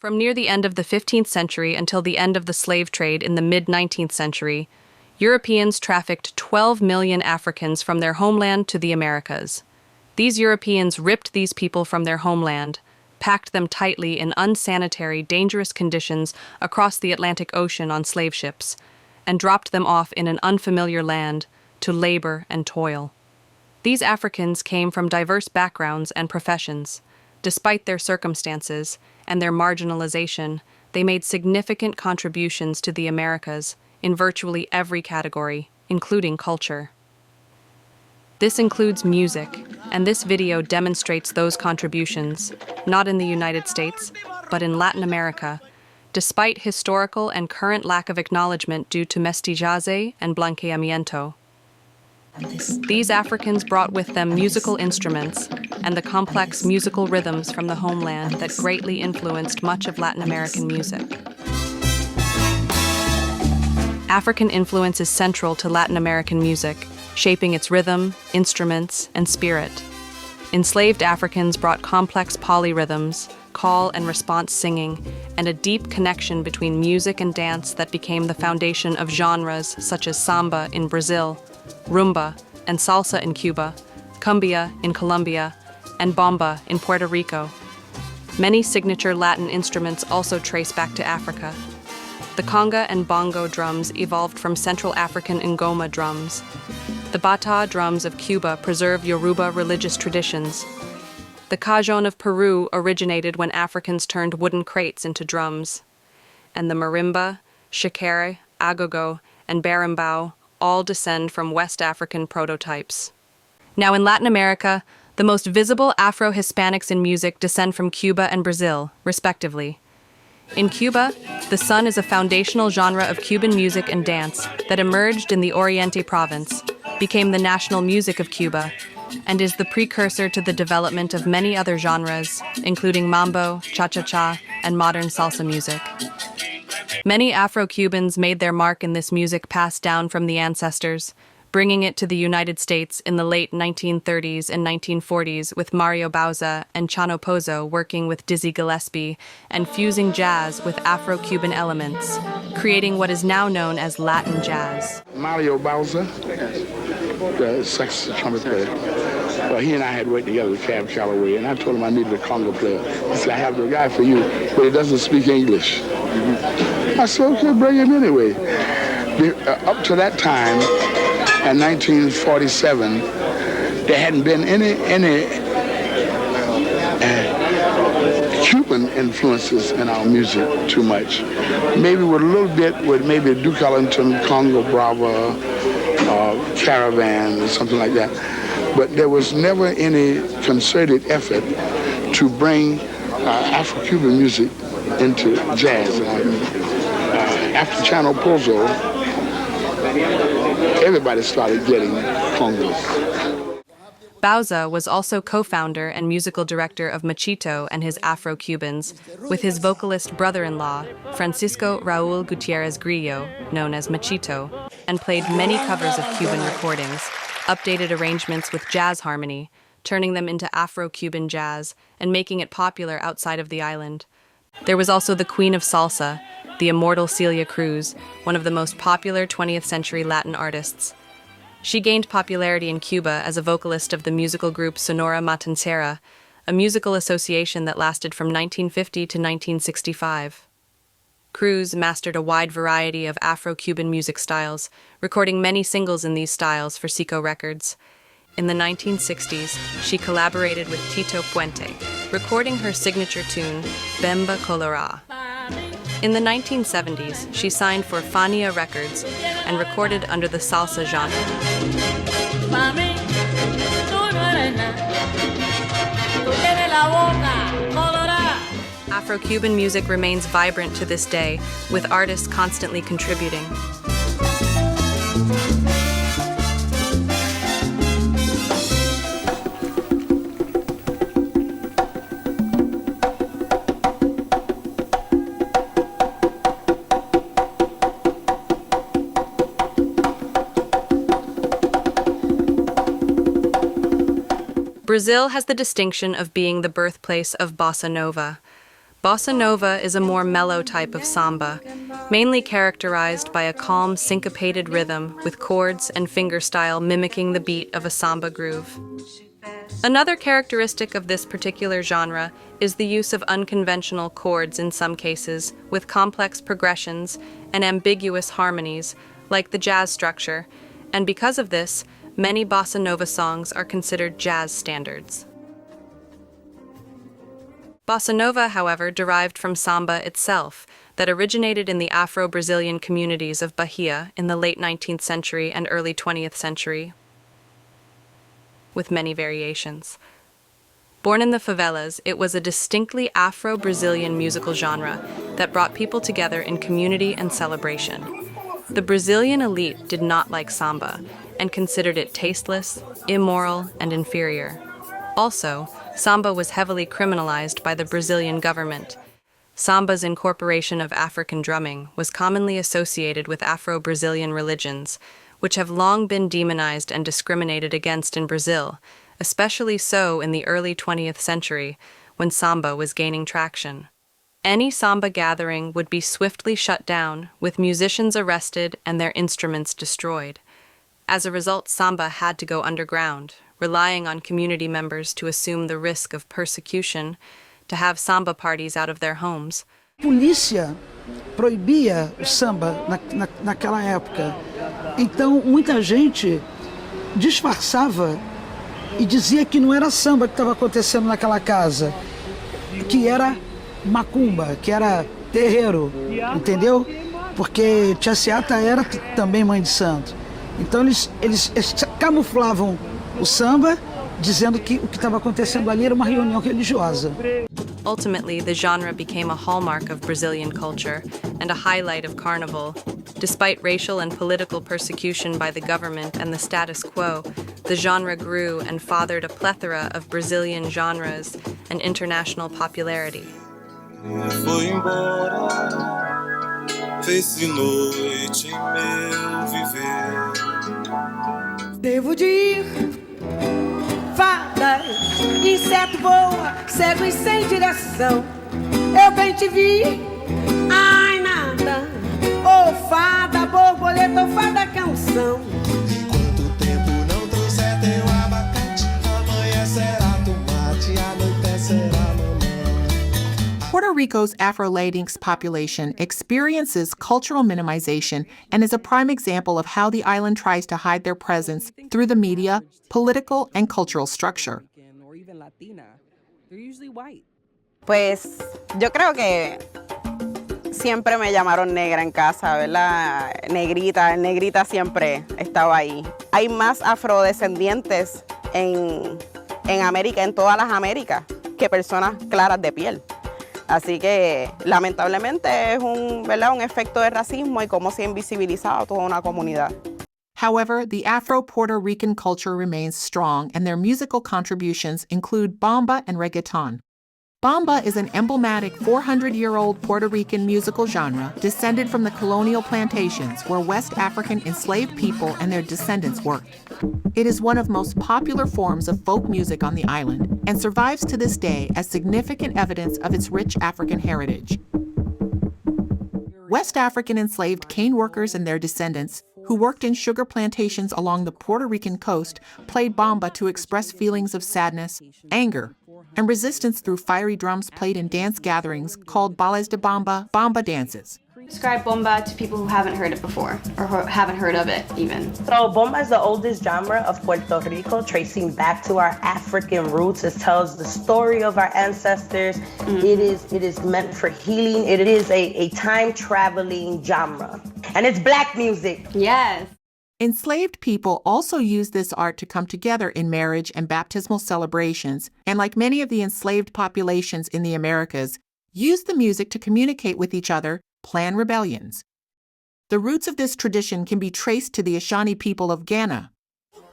From near the end of the 15th century until the end of the slave trade in the mid-19th century, Europeans trafficked 12 million Africans from their homeland to the Americas. These Europeans ripped these people from their homeland, packed them tightly in unsanitary, dangerous conditions across the Atlantic Ocean on slave ships, and dropped them off in an unfamiliar land to labor and toil. These Africans came from diverse backgrounds and professions. Despite their circumstances and their marginalization, they made significant contributions to the Americas in virtually every category, including culture. This includes music, and this video demonstrates those contributions, not in the United States, but in Latin America, despite historical and current lack of acknowledgement due to mestizaje and blanqueamiento. These Africans brought with them musical instruments and the complex musical rhythms from the homeland that greatly influenced much of Latin American music. African influence is central to Latin American music, shaping its rhythm, instruments, and spirit. Enslaved Africans brought complex polyrhythms, call and response singing, and a deep connection between music and dance that became the foundation of genres such as samba in Brazil, rumba and salsa in Cuba, cumbia in Colombia, and bomba in Puerto Rico. Many signature Latin instruments also trace back to Africa. The conga and bongo drums evolved from Central African ngoma drums. The bata drums of Cuba preserve Yoruba religious traditions. The cajon of Peru originated when Africans turned wooden crates into drums. And the marimba, shekere, agogo, and berimbau all descend from West African prototypes. Now in Latin America, the most visible Afro-Hispanics in music descend from Cuba and Brazil, respectively. In Cuba, the son is a foundational genre of Cuban music and dance that emerged in the Oriente province, became the national music of Cuba, and is the precursor to the development of many other genres, including mambo, cha-cha-cha, and modern salsa music. Many Afro-Cubans made their mark in this music passed down from the ancestors, bringing it to the United States in the late 1930s and 1940s with Mario Bauza and Chano Pozo working with Dizzy Gillespie and fusing jazz with Afro-Cuban elements, creating what is now known as Latin jazz. Mario Bauza, the sax trumpet player, well, he and I had worked together with Cab Calloway, and I told him I needed a conga player. He said, I have a guy for you, but he doesn't speak English. I said, okay, bring him anyway. Up to that time, in 1947, there hadn't been any Cuban influences in our music too much. Maybe with a little bit with maybe Duke Ellington, Congo Brava, Caravan, or something like that. But there was never any concerted effort to bring Afro-Cuban music into jazz. After Chano Pozo, everybody started getting congos. Bauza was also co-founder and musical director of Machito and his Afro-Cubans, with his vocalist brother-in-law, Francisco Raúl Gutiérrez Grillo, known as Machito, and played many covers of Cuban recordings, updated arrangements with jazz harmony, turning them into Afro-Cuban jazz and making it popular outside of the island. There was also the Queen of Salsa, the immortal Celia Cruz, one of the most popular 20th century Latin artists. She gained popularity in Cuba as a vocalist of the musical group Sonora Matancera, a musical association that lasted from 1950 to 1965. Cruz mastered a wide variety of Afro-Cuban music styles, recording many singles in these styles for Seco Records. In the 1960s, she collaborated with Tito Puente, recording her signature tune, Bemba Colorá. In the 1970s, she signed for Fania Records and recorded under the salsa genre. Afro-Cuban music remains vibrant to this day, with artists constantly contributing. Brazil has the distinction of being the birthplace of bossa nova. Bossa nova is a more mellow type of samba, mainly characterized by a calm, syncopated rhythm with chords and fingerstyle mimicking the beat of a samba groove. Another characteristic of this particular genre is the use of unconventional chords in some cases, with complex progressions and ambiguous harmonies, like the jazz structure, and because of this, many bossa nova songs are considered jazz standards. Bossa nova, however, derived from samba itself, that originated in the Afro-Brazilian communities of Bahia in the late 19th century and early 20th century, with many variations. Born in the favelas, it was a distinctly Afro-Brazilian musical genre that brought people together in community and celebration. The Brazilian elite did not like samba and considered it tasteless, immoral, and inferior. Also, samba was heavily criminalized by the Brazilian government. Samba's incorporation of African drumming was commonly associated with Afro-Brazilian religions, which have long been demonized and discriminated against in Brazil, especially so in the early 20th century, when samba was gaining traction. Any samba gathering would be swiftly shut down, with musicians arrested and their instruments destroyed. As a result, samba had to go underground, relying on community members to assume the risk of persecution, to have samba parties out of their homes. Polícia proibia o samba naquela época. Então, muita gente disfarçava e dizia que não era samba que estava acontecendo naquela casa, que era macumba, que era terreiro, entendeu? Porque Tia Seata era também mãe de santo. Então eles camuflavam o samba, dizendo que o que estava acontecendo ali era uma reunião religiosa. Ultimately, the genre became a hallmark of Brazilian culture and a highlight of carnival. Despite racial and political persecution by the government and the status quo, the genre grew and fathered a plethora of Brazilian genres and international popularity. Foi embora, fez-se noite em meu viver. Devo de ir, fada, inseto voa, cego e sem direção. Eu bem te vi, ai nada, ô fada, borboleta, ô fada, canção. Enquanto o tempo não trouxer teu abacate, amanhã será tomate, anoitecerá mamãe. Puerto Rico's Afro Latinx population experiences cultural minimization and is a prime example of how the island tries to hide their presence through the media, political, and cultural structure. Pues yo creo que siempre me llamaron negra en casa, ¿verdad? Negrita, negrita siempre estaba ahí. Hay más afrodescendientes en América, en todas las Américas, que personas claras de piel. Así que, lamentablemente, es ¿verdad? Un efecto de racismo y cómo se ha invisibilizado a toda una comunidad. However, the Afro-Puerto Rican culture remains strong, and their musical contributions include bamba and reggaeton. Bamba is an emblematic 400-year-old Puerto Rican musical genre descended from the colonial plantations where West African enslaved people and their descendants worked. It is one of the most popular forms of folk music on the island and survives to this day as significant evidence of its rich African heritage. West African enslaved cane workers and their descendants, who worked in sugar plantations along the Puerto Rican coast, played bamba to express feelings of sadness, anger, and resistance through fiery drums played in dance gatherings called bailes de bamba, bamba dances. Describe bomba to people who haven't heard it before, or who haven't heard of it even. So bomba is the oldest genre of Puerto Rico, tracing back to our African roots. It tells the story of our ancestors. Mm-hmm. It is meant for healing. It is a time-traveling genre. And it's black music. Yes. Enslaved people also used this art to come together in marriage and baptismal celebrations, and like many of the enslaved populations in the Americas, used the music to communicate with each other, plan rebellions. The roots of this tradition can be traced to the Ashanti people of Ghana.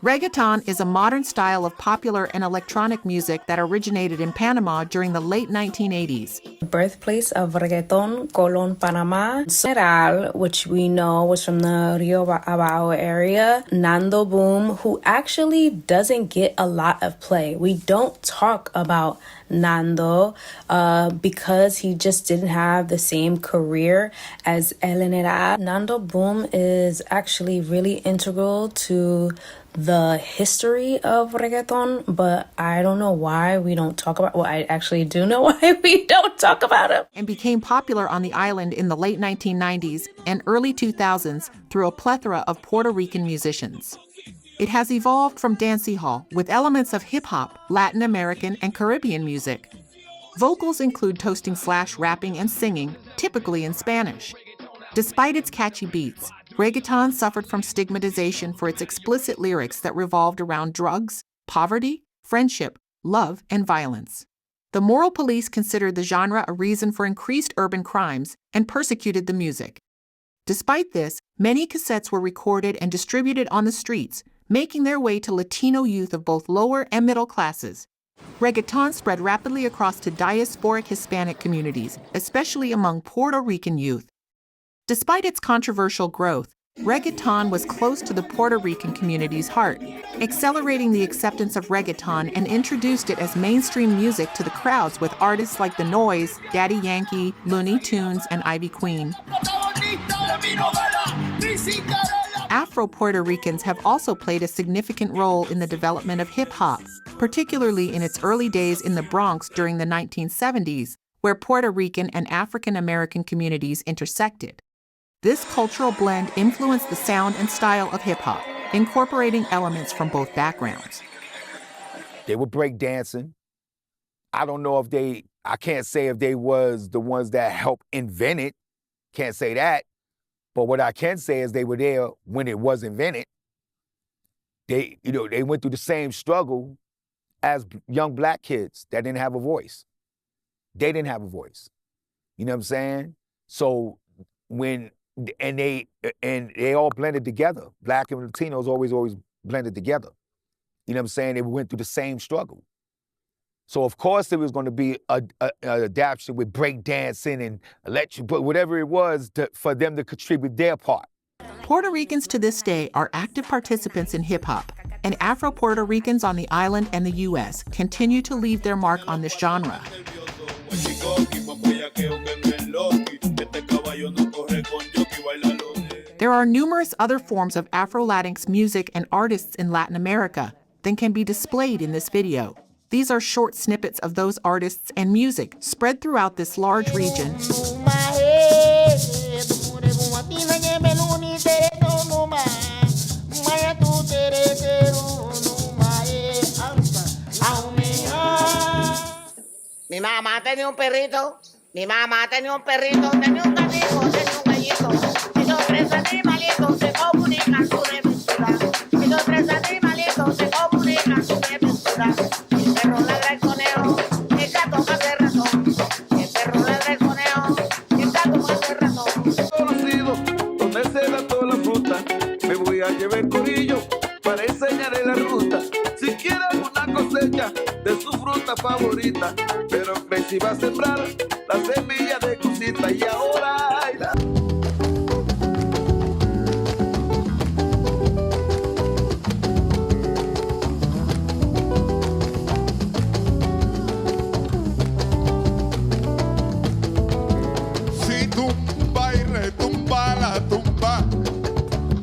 Reggaeton is a modern style of popular and electronic music that originated in Panama during the late 1980s. Birthplace of reggaeton, Colón, Panama. General, which we know was from the Rio Abao area. Nando Boom, who actually doesn't get a lot of play. We don't talk about Nando because he just didn't have the same career as Ellen era. Nando boom is actually really integral to the history of reggaeton, but I don't know why we don't talk about, well, I actually do know why we don't talk about it. And became popular on the island in the late 1990s and early 2000s through a plethora of Puerto Rican musicians. It has evolved from dancehall with elements of hip-hop, Latin American, and Caribbean music. Vocals include toasting/rapping and singing, typically in Spanish. Despite its catchy beats, reggaeton suffered from stigmatization for its explicit lyrics that revolved around drugs, poverty, friendship, love, and violence. The moral police considered the genre a reason for increased urban crimes and persecuted the music. Despite this, many cassettes were recorded and distributed on the streets, making their way to Latino youth of both lower and middle classes. Reggaeton spread rapidly across to diasporic Hispanic communities, especially among Puerto Rican youth. Despite its controversial growth, reggaeton was close to the Puerto Rican community's heart, accelerating the acceptance of reggaeton and introduced it as mainstream music to the crowds with artists like The Noise, Daddy Yankee, Looney Tunes, and Ivy Queen. Afro-Puerto Ricans have also played a significant role in the development of hip-hop, particularly in its early days in the Bronx during the 1970s, where Puerto Rican and African American communities intersected. This cultural blend influenced the sound and style of hip-hop, incorporating elements from both backgrounds. They were break dancing. I don't know if I can't say if they was the ones that helped invent it. Can't say that. But what I can say is they were there when it was invented. They went through the same struggle as young black kids that didn't have a voice. They didn't have a voice. You know what I'm saying? So they all blended together. Black and Latinos always blended together. You know what I'm saying? They went through the same struggle. So of course there was going to be an adaptation with break dancing and whatever it was for them to contribute their part. Puerto Ricans to this day are active participants in hip-hop, and Afro-Puerto Ricans on the island and the U.S. continue to leave their mark on this genre. There are numerous other forms of Afro Latinx music and artists in Latin America that can be displayed in this video. These are short snippets of those artists and music spread throughout this large region. Mi mamá tenía un perrito, tenía un gatito, tenía un gallito. Esos tres animalitos se comunican su revestura. Esos tres animalitos se comunican su revestura. El perro ladra el conejo, el gato más el ratón. El perro ladra el conejo, el gato más el ratón. Conocido, donde se da toda la fruta, me voy a llevar el corillo para enseñarle la ruta. Si quiere alguna cosecha de su fruta favorita, pero Crazy va a sembrar la semilla de cosita y ahora baila. Si tumba y retumba la tumba,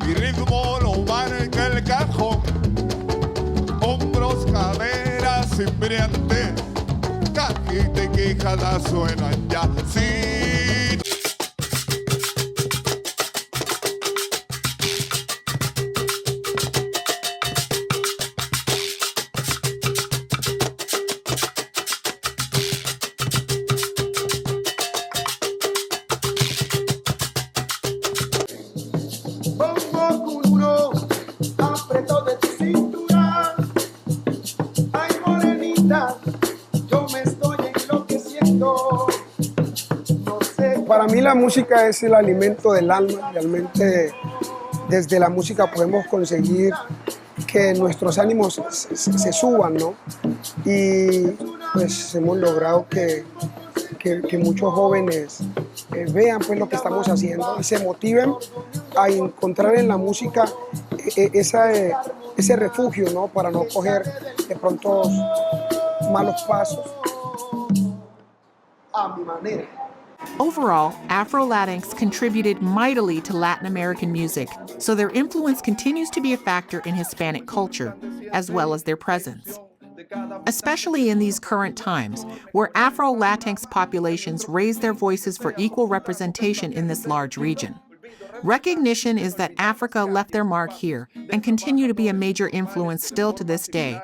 mi ritmo lo marca el cajón. Hombros, caderas, cimbriante, cajita y quijada suenan ya. Sí. Pongo duro, apretó de tu cintura. Ay, morenita, yo me estoy enloqueciendo. No sé. Para mí la música es el alimento del alma. Realmente desde la música podemos conseguir que nuestros ánimos se suban, ¿no? Y pues hemos logrado que muchos jóvenes vean pues lo que estamos haciendo y se motiven a encontrar en la música ese refugio, ¿no? Para no coger de pronto malos pasos mi manera. Overall, Afro Latinx contributed mightily to Latin American music, so their influence continues to be a factor in Hispanic culture, as well as their presence. Especially in these current times, where Afro Latinx populations raise their voices for equal representation in this large region. Recognition is that Africa left their mark here and continue to be a major influence still to this day.